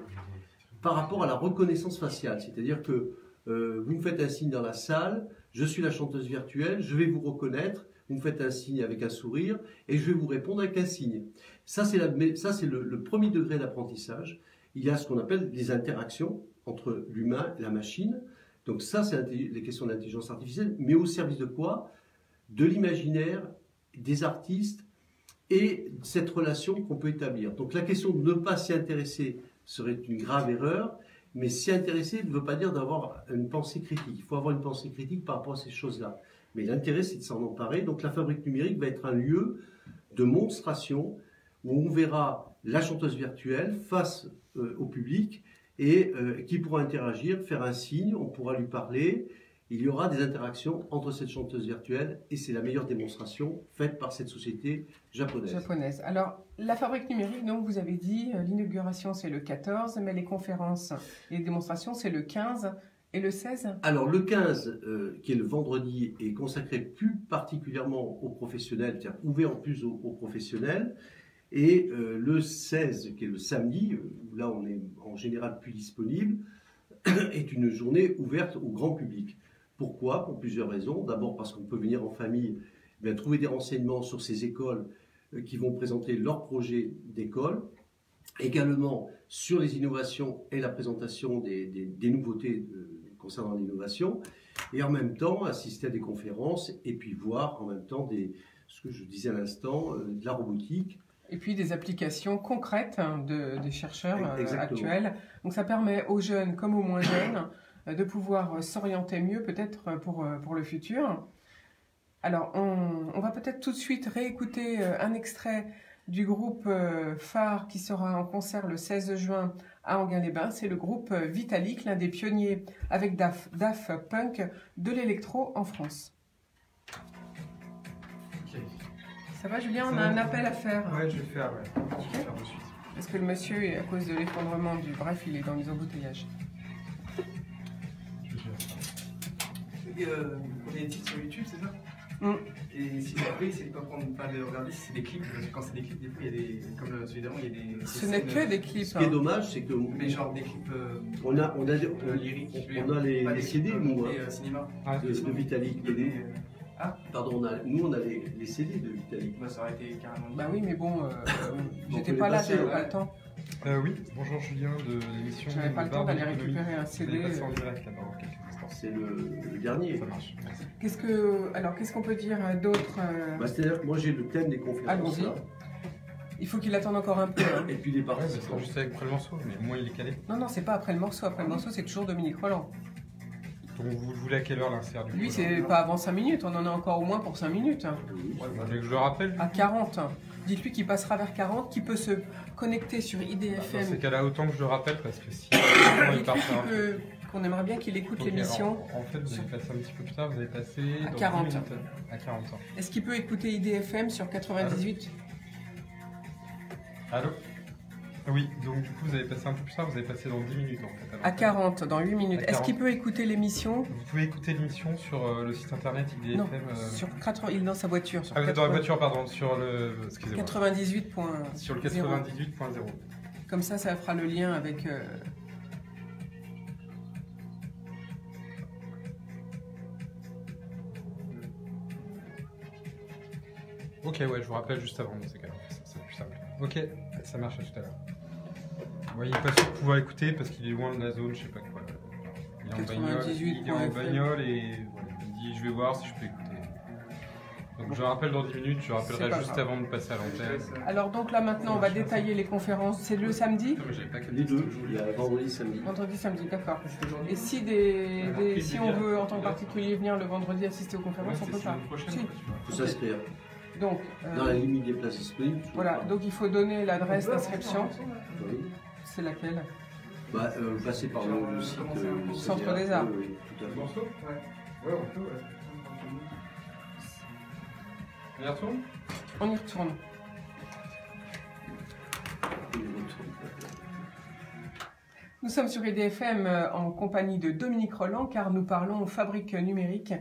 S5: par rapport à la reconnaissance faciale. C'est-à-dire que vous me faites un signe dans la salle, je suis la chanteuse virtuelle, je vais vous reconnaître, vous me faites un signe avec un sourire et je vais vous répondre avec un signe. Ça, c'est le premier degré d'apprentissage. Il y a ce qu'on appelle des interactions entre l'humain et la machine. Donc ça, c'est les questions d'intelligence artificielle, mais au service de quoi? De l'imaginaire, des artistes et cette relation qu'on peut établir. Donc la question de ne pas s'y intéresser serait une grave erreur, mais s'y intéresser ne veut pas dire d'avoir une pensée critique. Il faut avoir une pensée critique par rapport à ces choses-là. Mais l'intérêt, c'est de s'en emparer. Donc la fabrique numérique va être un lieu de monstration où on verra la chanteuse virtuelle face au public et qui pourra interagir, faire un signe, on pourra lui parler. Il y aura des interactions entre cette chanteuse virtuelle et c'est la meilleure démonstration faite par cette société japonaise.
S3: Alors, la fabrique numérique, donc vous avez dit, l'inauguration c'est le 14, mais les conférences et les démonstrations c'est le 15 et le 16.
S5: Alors le 15, qui est le vendredi, est consacré plus particulièrement aux professionnels, c'est-à-dire ouvert en plus aux professionnels. Et le 16, qui est le samedi, où là on est en général plus disponible, est une journée ouverte au grand public. Pourquoi? Pour plusieurs raisons. D'abord parce qu'on peut venir en famille, trouver des renseignements sur ces écoles qui vont présenter leur projet d'école. Également sur les innovations et la présentation des nouveautés concernant l'innovation. Et en même temps, assister à des conférences et puis voir en même temps ce que je disais à l'instant, de la robotique.
S3: Et puis des applications concrètes des chercheurs actuels. Donc ça permet aux jeunes comme aux moins jeunes de pouvoir s'orienter mieux peut-être pour le futur. Alors on va peut-être tout de suite réécouter un extrait du groupe phare qui sera en concert le 16 juin à Enghien-les-Bains. C'est le groupe Vitalik, l'un des pionniers avec Daft Punk de l'électro en France.
S6: Okay.
S3: Ça va Julien, on a un appel à faire.
S6: Ouais, je vais le faire, ouais. Je vais le faire de suite.
S3: Parce que le monsieur, à cause de l'effondrement du... Bref, il est dans les embouteillages.
S4: On est des titres sur YouTube, c'est ça? Et si vous appelez, c'est de pas de regarder si c'est des clips, parce que quand c'est des clips, des fois il y a des. Comme celui d'avant, il y a des.
S3: Ce n'est que des clips.
S5: Ce qui est dommage, c'est que.
S4: Mais genre des clips.
S5: On a
S4: lyriques.
S5: On a les CD, nous,
S4: cinéma.
S5: De Vitalik. Pardon, nous on a les CD de Vitalik.
S4: Bah, ça aurait été carrément.
S3: Bah oui, mais bon, j'étais pas là, j'avais pas le temps.
S6: Oui, bonjour Julien de l'émission.
S3: J'avais pas le temps d'aller récupérer un CD.
S6: Vous allez passer en direct là-bas en quelques instants.
S5: C'est le dernier.
S6: Ça marche.
S3: Qu'est-ce qu'on peut dire d'autre
S5: C'est-à-dire que moi j'ai le thème des conférences.
S3: Allons-y. Il faut qu'il attende encore un peu.
S5: Et puis les parties.
S6: Ça sera juste après le morceau, mais moi il est calé.
S3: Non, c'est pas après le morceau. Après le morceau, c'est toujours Dominique Roland.
S6: Donc vous voulez à quelle heure l'insert du coup?
S3: Lui, c'est pas avant 5 minutes. On en a encore au moins pour 5 minutes.
S6: Vous voulez que je le rappelle?
S3: À 40. Dites-lui qu'il passera vers 40, qu'il peut se connecter sur IDFM.
S6: Dans ces cas-là, autant que je le rappelle, parce que si il part
S3: qu'on aimerait bien qu'il écoute l'émission.
S6: En fait, vous allez passer un petit peu plus tard, vous allez passer
S3: à 40
S6: ans. À 40 ans.
S3: Est-ce qu'il peut écouter IDFM sur 98?
S6: Allô? Oui, donc du coup, vous avez passé un peu plus tard, vous avez passé dans 10 minutes en fait.
S3: À 40, dans 8 minutes. Est-ce qu'il peut écouter l'émission?
S6: Vous pouvez écouter l'émission sur le site internet IDFM.
S3: Non, sur 80, il est dans sa voiture. Sur
S6: vous êtes dans la voiture, pardon, sur le... Excusez-moi.
S3: 98.
S6: Sur le 98.0.
S3: Comme ça fera le lien avec...
S6: Ok, ouais, je vous rappelle juste avant, c'est plus simple. Ok, ça marche, à tout à l'heure. Ouais, il n'est pas sûr de pouvoir écouter parce qu'il est loin de la zone, je sais pas quoi. Il est en bagnole et voilà, il me dit je vais voir si je peux écouter. Donc je rappelle dans 10 minutes, je rappellerai juste avant de passer à l'antenne.
S3: Alors donc là maintenant on va détailler les conférences. C'est le samedi?
S5: Les deux, il y a vendredi, samedi.
S3: Vendredi, samedi, d'accord. Et si si on veut en tant que particulier venir le vendredi assister aux conférences, on peut pas?
S5: Il faut s'inscrire.
S3: Donc,
S5: dans la limite des places disponibles.
S3: Voilà, donc il faut donner l'adresse d'inscription.
S5: Oui.
S3: C'est laquelle?
S5: Passer par le site
S3: Centre des Arts.
S5: Oui, tout à fait.
S6: Ouais, on peut, ouais. On y retourne?
S3: On y retourne. Nous sommes sur IDFM en compagnie de Dominique Roland car nous parlons fabrique numérique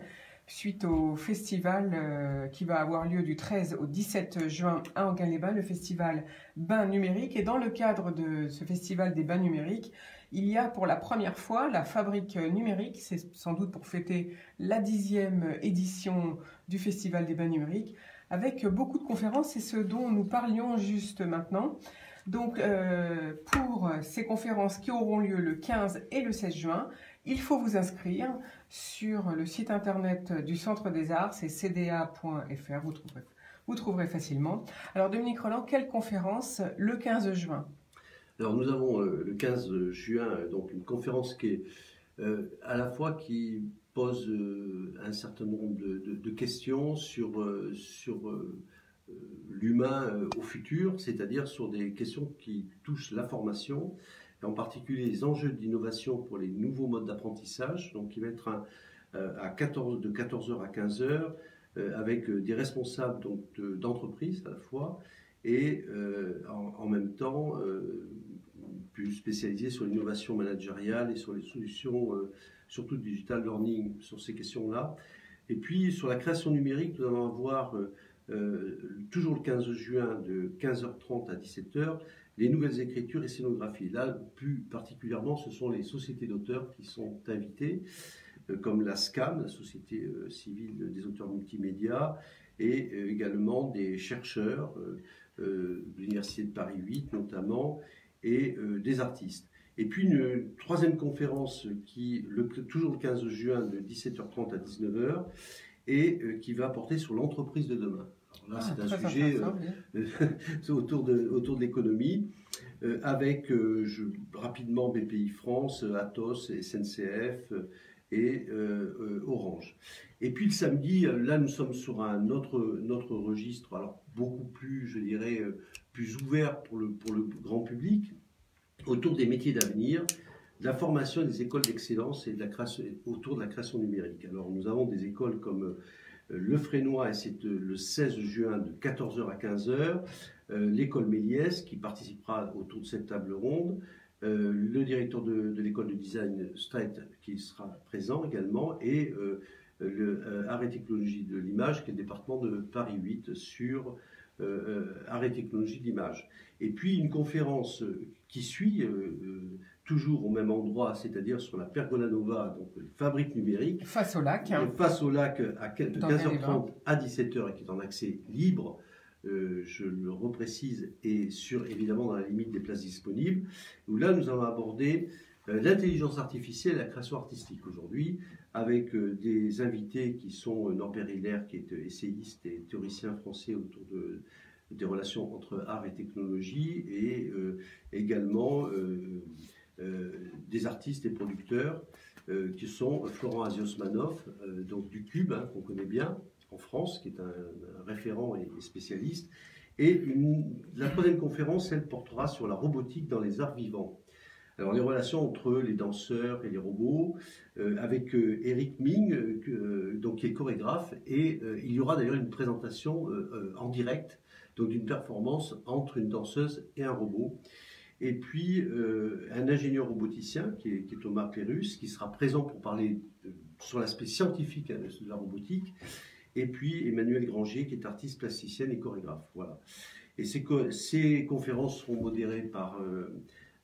S3: suite au festival qui va avoir lieu du 13 au 17 juin à Anguin-les-Bains, le festival Bains numériques. Et dans le cadre de ce festival des Bains numériques, il y a pour la première fois la fabrique numérique. C'est sans doute pour fêter la 10e édition du festival des Bains numériques, avec beaucoup de conférences. C'est ce dont nous parlions juste maintenant. Donc, pour ces conférences qui auront lieu le 15 et le 16 juin, il faut vous inscrire sur le site internet du Centre des Arts, c'est cda.fr, vous trouverez facilement. Alors Dominique Roland, quelle conférence le 15 juin?
S5: Alors nous avons le 15 juin donc une conférence qui est à la fois qui pose un certain nombre de questions sur l'humain au futur, c'est-à-dire sur des questions qui touchent la formation, et en particulier les enjeux d'innovation pour les nouveaux modes d'apprentissage, donc qui va être de 14h à 15h, avec des responsables d'entreprises à la fois, et en même temps plus spécialisés sur l'innovation managériale et sur les solutions, surtout digital learning, sur ces questions-là. Et puis sur la création numérique, nous allons avoir toujours le 15 juin de 15h30 à 17h, les nouvelles écritures et scénographies. Là, plus particulièrement, ce sont les sociétés d'auteurs qui sont invitées, comme la SCAM, la Société civile des auteurs multimédia, et également des chercheurs de l'Université de Paris 8 notamment, et des artistes. Et puis une troisième conférence toujours le 15 juin de 17h30 à 19h, et qui va porter sur l'entreprise de demain. Là, c'est un sujet autour de l'économie, avec rapidement BPI France, Atos, SNCF et Orange. Et puis le samedi, là nous sommes sur un autre registre, alors beaucoup plus, je dirais, plus ouvert pour le grand public, autour des métiers d'avenir, de la formation des écoles d'excellence et autour de la création numérique. Alors nous avons des écoles comme Le Frénois, et c'est le 16 juin de 14h à 15h, l'école Méliès qui participera autour de cette table ronde, le directeur de l'école de design Strait qui sera présent également, et le Art et Technologie de l'image qui est le département de Paris 8 sur Art et Technologie de l'image. Et puis une conférence qui suit toujours au même endroit, c'est-à-dire sur la Pergola Nova, donc fabrique numérique.
S3: Face au lac.
S5: Face au lac, de 15h30 à 17h, et qui est en accès libre, je le reprécise, et évidemment dans la limite des places disponibles, où là nous allons aborder l'intelligence artificielle et la création artistique aujourd'hui, avec des invités qui sont Norbert Hiller, qui est essayiste et théoricien français autour des relations entre art et technologie, et également des artistes et producteurs qui sont Florent Aziosmanov, donc du Cube, qu'on connaît bien en France, qui est un référent et spécialiste. Et la troisième conférence, elle portera sur la robotique dans les arts vivants. Alors les relations entre les danseurs et les robots, avec Eric Ming, qui est chorégraphe, et il y aura d'ailleurs une présentation en direct, donc d'une performance entre une danseuse et un robot. Et puis un ingénieur roboticien qui est Thomas Pérus, qui sera présent pour parler sur l'aspect scientifique de la robotique. Et puis Emmanuel Granger, qui est artiste plasticienne et chorégraphe. Voilà. Et ces conférences seront modérées par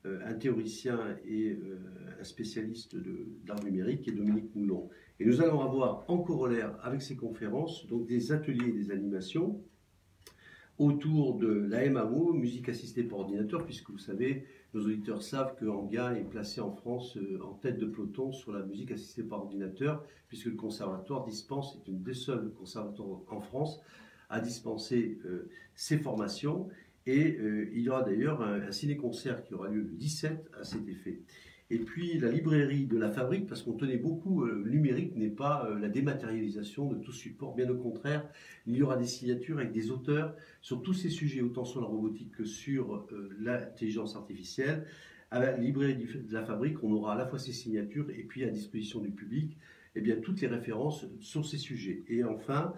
S5: un théoricien et un spécialiste d'art numérique, qui est Dominique Moulon. Et nous allons avoir en corollaire avec ces conférences donc des ateliers et des animations autour de la MAO, musique assistée par ordinateur, puisque vous savez, nos auditeurs savent que Enghien est placé en France en tête de peloton sur la musique assistée par ordinateur, puisque le conservatoire dispense, c'est une des seuls conservatoires en France à dispenser ces formations. Et il y aura d'ailleurs un ciné-concert qui aura lieu le 17 à cet effet. Et puis la librairie de la Fabrique, parce qu'on tenait beaucoup, le numérique n'est pas la dématérialisation de tout support, bien au contraire, il y aura des signatures avec des auteurs sur tous ces sujets, autant sur la robotique que sur l'intelligence artificielle. À la librairie de la Fabrique, on aura à la fois ces signatures et puis à disposition du public, eh bien, toutes les références sur ces sujets. Et enfin,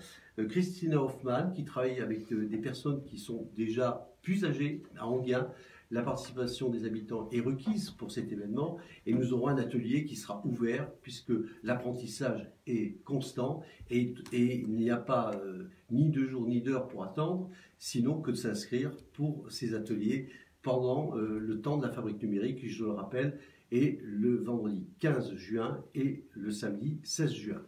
S5: Christina Hoffmann, qui travaille avec des personnes qui sont déjà plus âgées à Enghien. La participation des habitants est requise pour cet événement et nous aurons un atelier qui sera ouvert puisque l'apprentissage est constant et il n'y a pas ni 2 jours ni d'heures pour attendre, sinon que de s'inscrire pour ces ateliers pendant le temps de la Fabrique numérique, qui, je le rappelle, est le vendredi 15 juin et le samedi 16 juin.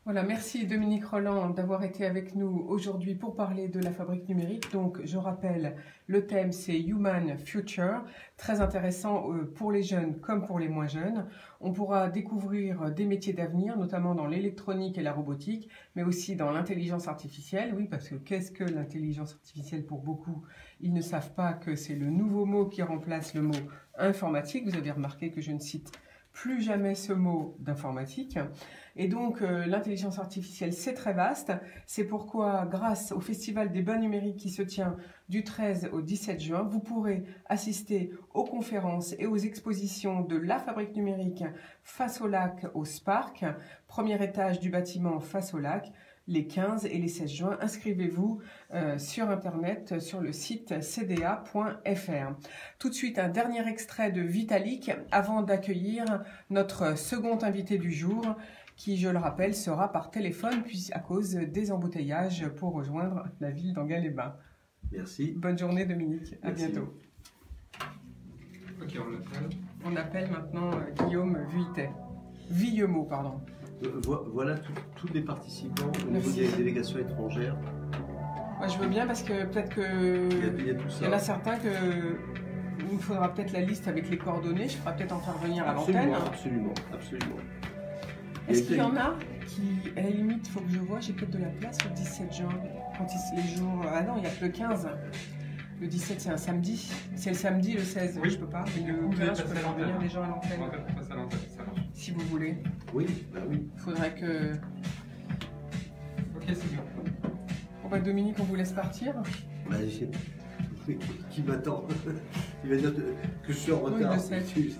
S3: Voilà, merci Dominique Rolland d'avoir été avec nous aujourd'hui pour parler de la Fabrique numérique. Donc, je rappelle, le thème c'est Human Future, très intéressant pour les jeunes comme pour les moins jeunes. On pourra découvrir des métiers d'avenir, notamment dans l'électronique et la robotique, mais aussi dans l'intelligence artificielle. Oui, parce que qu'est-ce que l'intelligence artificielle pour beaucoup? Ils ne savent pas que c'est le nouveau mot qui remplace le mot informatique. Vous avez remarqué que je ne cite plus jamais ce mot d'informatique. Et donc, l'intelligence artificielle, c'est très vaste. C'est pourquoi, grâce au Festival des Bains Numériques qui se tient du 13 au 17 juin, vous pourrez assister aux conférences et aux expositions de la Fabrique numérique face au lac au Spark, premier étage du bâtiment face au lac, les 15 et les 16 juin. Inscrivez-vous sur Internet, sur le site cda.fr. Tout de suite, un dernier extrait de Vitalik avant d'accueillir notre second invité du jour, qui, je le rappelle, sera par téléphone puis à cause des embouteillages pour rejoindre la ville d'Enghien-les-Bains.
S5: Merci.
S3: Bonne journée Dominique, à bientôt.
S6: Ok, on l'appelle.
S3: On appelle maintenant Guillaume Villemot, pardon.
S5: Voilà tous les participants au niveau des délégations étrangères.
S3: Moi, je veux bien parce que peut-être qu'il y en a certains que il me faudra peut-être la liste avec les coordonnées. Je ferai peut-être en faire venir à l'antenne.
S5: Absolument, absolument.
S3: Est-ce qu'il y en a qui, à la limite, il faut que je vois, j'ai peut-être de la place le 17 juin, quand les jours... Ah non, il n'y a que le 15. Le 17, c'est un samedi. C'est le samedi, le 16, oui. Je peux pas. Mais le 15, je peux faire venir les gens à l'antenne. Si vous voulez.
S5: Oui, bah oui.
S3: Il faudrait que...
S6: Ok, c'est bien.
S3: Bon bah Dominique, on vous laisse partir.
S5: Bah, qui m'attend? Il va dire que je suis en retard.
S3: Oui,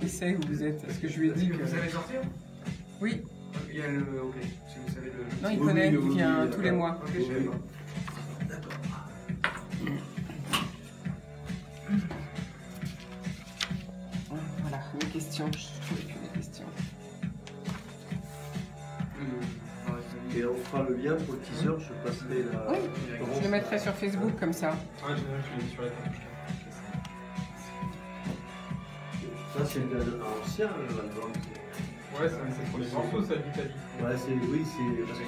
S3: il sait où vous êtes. Parce que je lui ai dit que...
S4: Vous allez sortir?
S3: Oui.
S4: Il y a le... Ok, si vous savez le...
S3: Non, il connaît, il vient tous les mois.
S4: Ok, je savais pas.
S5: D'accord.
S3: Voilà, mes questions. Je trouvais plus mes questions.
S5: Et on fera le lien pour le teaser, je passerai la...
S3: Oui, je le mettrai sur Facebook comme ça.
S6: Ouais, je l'ai mis sur la table.
S5: Ça, c'est ancien, l'album.
S6: Ouais, c'est pour les morceaux, ça, d'Italie.
S5: Ouais, oui,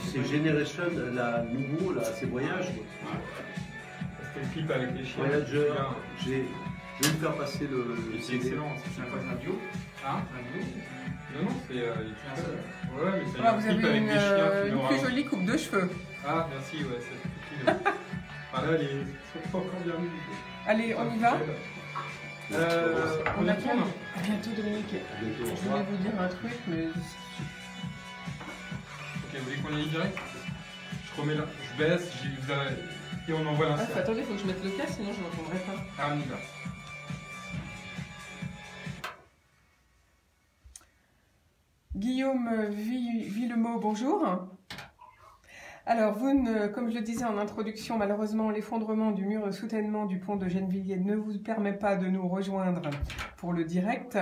S5: c'est Generation, la nouveau, là, c'est Voyage.
S6: C'était le clip avec les chiens.
S5: Voyager, je vais me faire passer le
S6: c'est excellent, c'est un duo. Hein? Un duo? Non, c'est... ouais, mais c'est
S3: voilà, vous avez une plus jolie coupe de cheveux.
S6: Ah, merci, ouais, c'est tout. Ah là, les sont pas encore bien mis.
S3: Allez, on y va?
S6: On attend.
S3: À bientôt Dominique. Je voulais vous dire un truc, mais...
S6: Ok, vous voulez qu'on y aille direct? Je remets là, je baisse, et on envoie l'insert.
S3: Attendez, il faut que je mette le casque, sinon je n'entendrai pas.
S6: Ah, on y va.
S3: Guillaume Villemot, bonjour. Alors, comme je le disais en introduction, malheureusement, l'effondrement du mur de soutènement du pont de Gennevilliers ne vous permet pas de nous rejoindre pour le direct.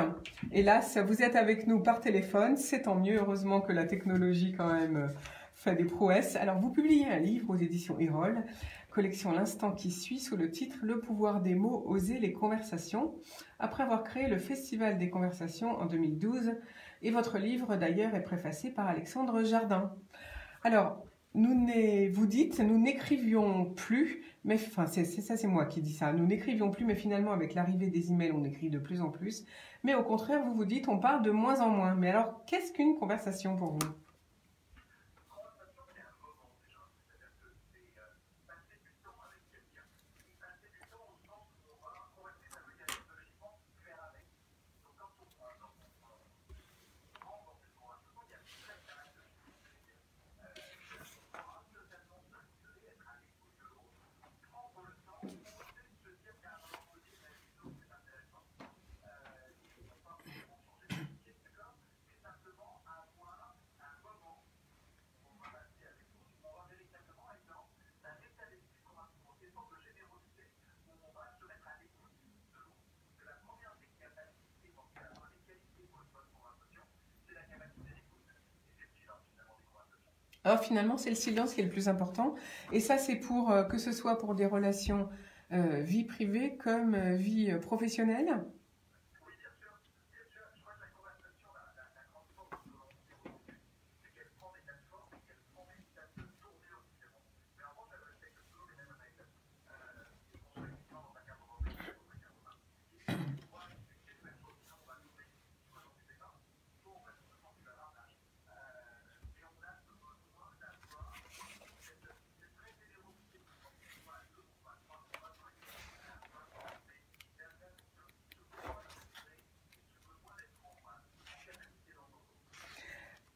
S3: Hélas, vous êtes avec nous par téléphone, c'est tant mieux, heureusement que la technologie quand même fait des prouesses. Alors, vous publiez un livre aux éditions Erol, collection L'instant qui suit, sous le titre « Le pouvoir des mots, oser les conversations », après avoir créé le Festival des conversations en 2012. Et votre livre, d'ailleurs, est préfacé par Alexandre Jardin. Alors, vous dites, nous n'écrivions plus, mais enfin, c'est moi qui dis ça, nous n'écrivions plus, mais finalement, avec l'arrivée des emails, on écrit de plus en plus. Mais au contraire, vous dites, on parle de moins en moins. Mais alors, qu'est-ce qu'une conversation pour vous ? Alors finalement, c'est le silence qui est le plus important. Et ça, c'est pour que ce soit pour des relations vie privée comme vie professionnelle.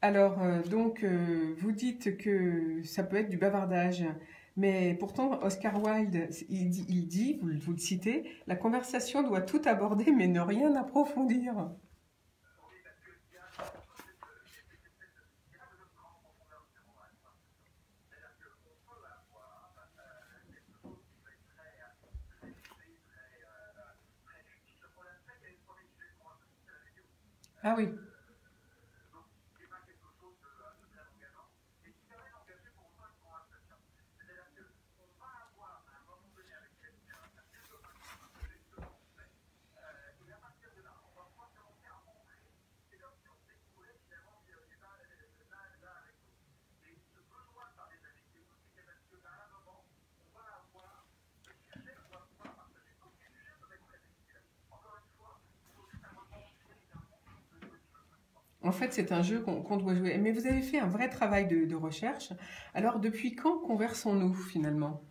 S3: Alors, vous dites que ça peut être du bavardage, mais pourtant, Oscar Wilde, il dit, vous le citez, la conversation doit tout aborder, mais ne rien approfondir. Ah oui. En fait, c'est un jeu qu'on doit jouer. Mais vous avez fait un vrai travail de recherche. Alors, depuis quand conversons-nous, finalement ?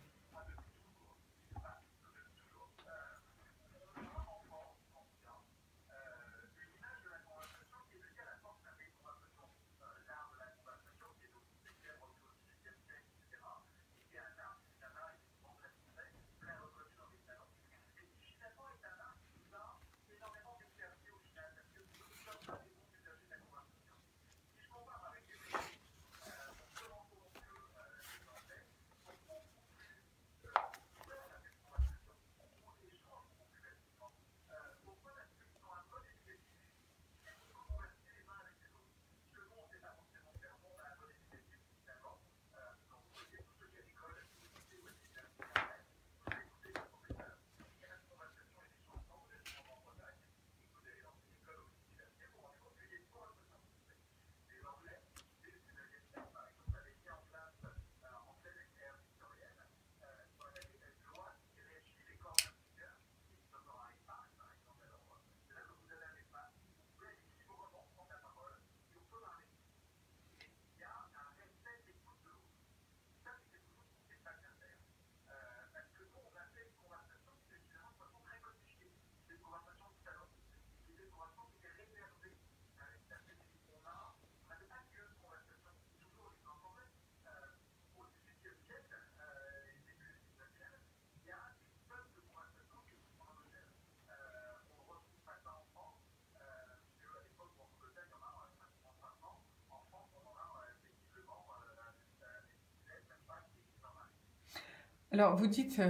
S3: Alors, vous dites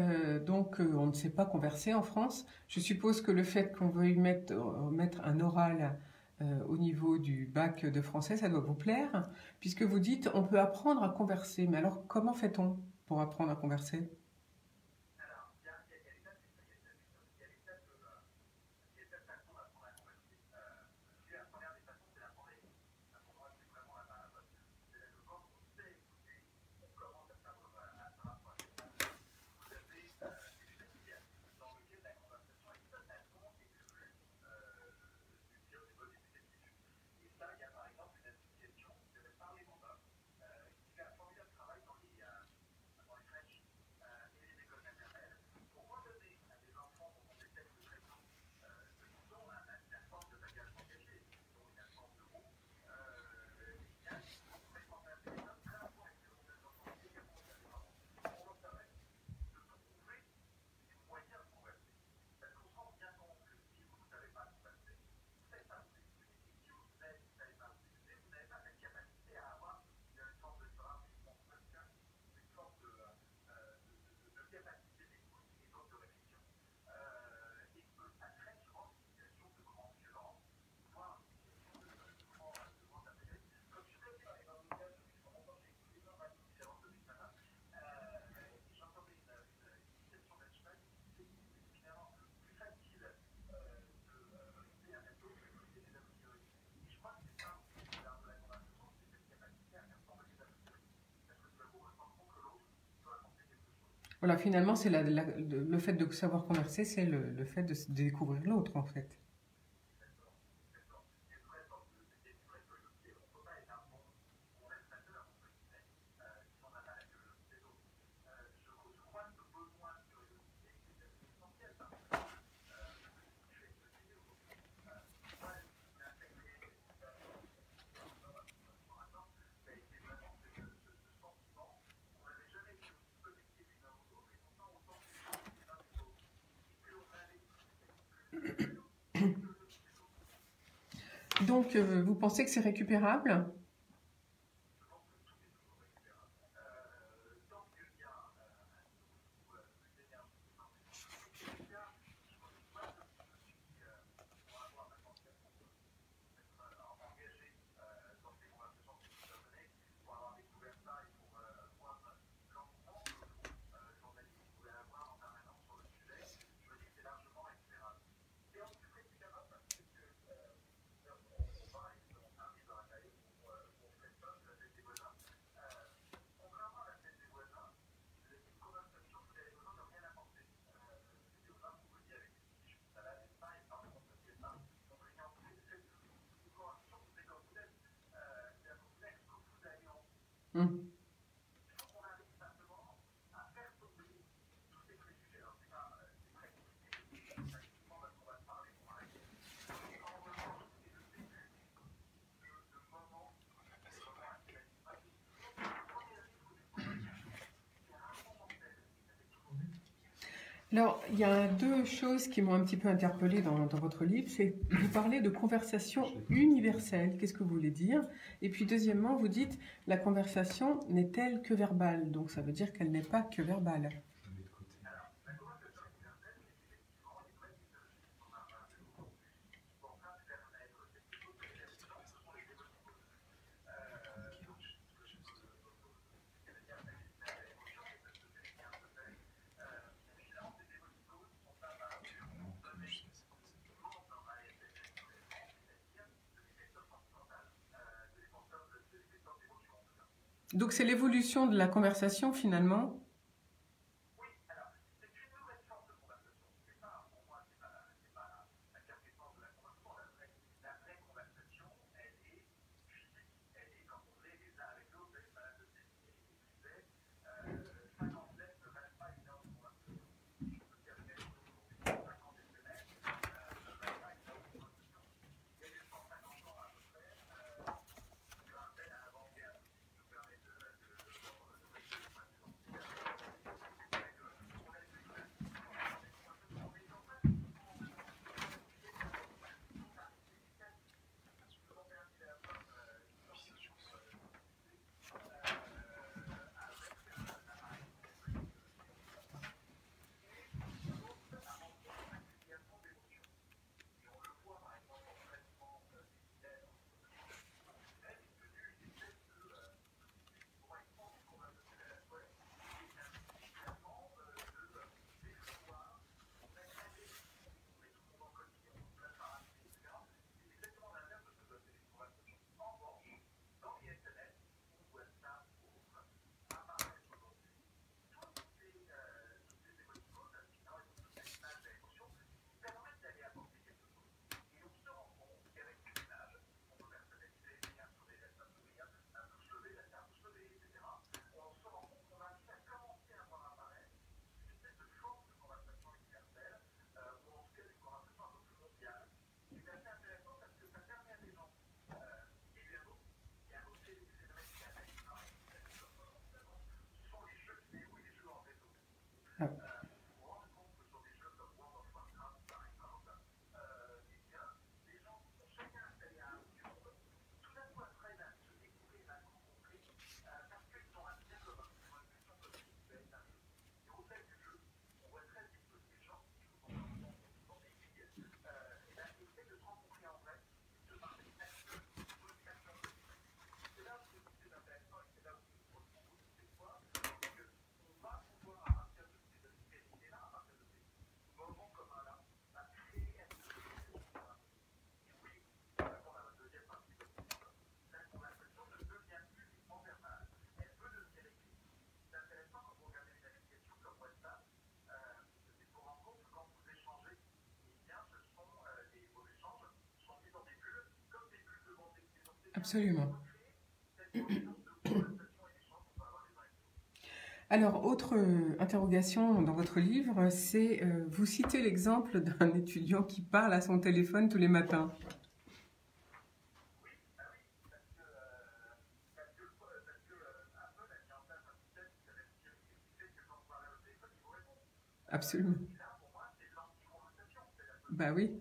S3: donc qu'on ne sait pas converser en France. Je suppose que le fait qu'on veuille mettre un oral au niveau du bac de français, ça doit vous plaire, puisque vous dites on peut apprendre à converser. Mais alors, comment fait-on pour apprendre à converser? Voilà, finalement, c'est le fait de savoir converser, c'est le fait de découvrir l'autre, en fait. Donc, vous pensez que c'est récupérable? Alors, il y a deux choses qui m'ont un petit peu interpellée dans votre livre. C'est vous parlez de conversation universelle. Qu'est-ce que vous voulez dire? Et puis, deuxièmement, vous dites la conversation n'est-elle que verbale? Donc, ça veut dire qu'elle n'est pas que verbale. Donc c'est l'évolution de la conversation finalement. Absolument. Alors, autre interrogation dans votre livre, c'est vous citez l'exemple d'un étudiant qui parle à son téléphone tous les matins. Absolument. Bah oui.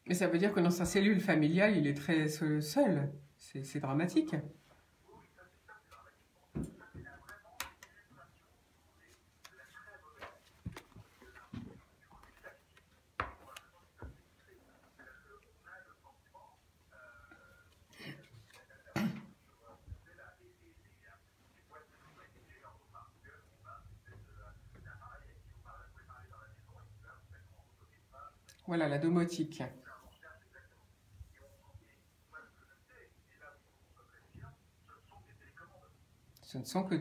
S3: Mais ça veut dire que dans sa cellule familiale, il est très seul. C'est dramatique. Voilà, la domotique. Ce ne sont que...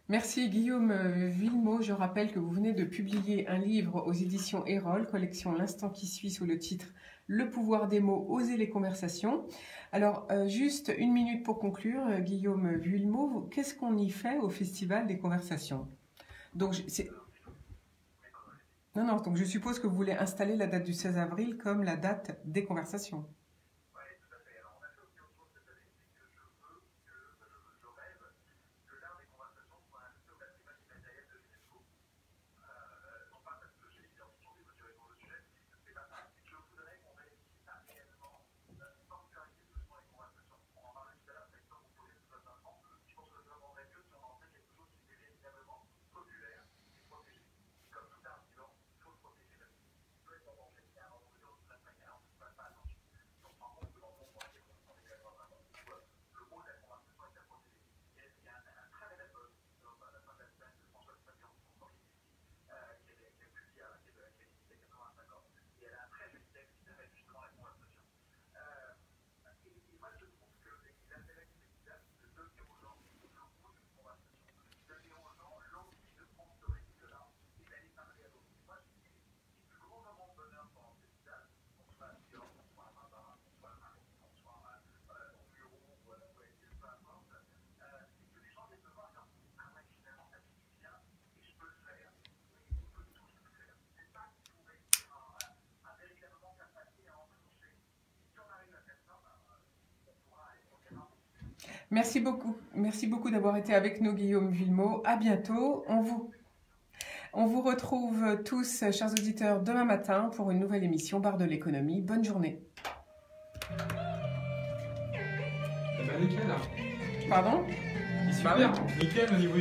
S3: Merci Guillaume Villemot. Je rappelle que vous venez de publier un livre aux éditions Erol, collection L'Instant qui suit, sous le titre Le pouvoir des mots, oser les conversations. Alors, juste une minute pour conclure, Guillaume Villemot, qu'est-ce qu'on y fait au Festival des conversations? Donc, donc je suppose que vous voulez installer la date du 16 avril comme la date des conversations. Merci beaucoup d'avoir été avec nous, Guillaume Villemot. À bientôt. On vous retrouve tous, chers auditeurs, demain matin pour une nouvelle émission Bar de l'économie. Bonne journée.
S6: Nickel.
S3: Pardon?
S6: Super, nickel au niveau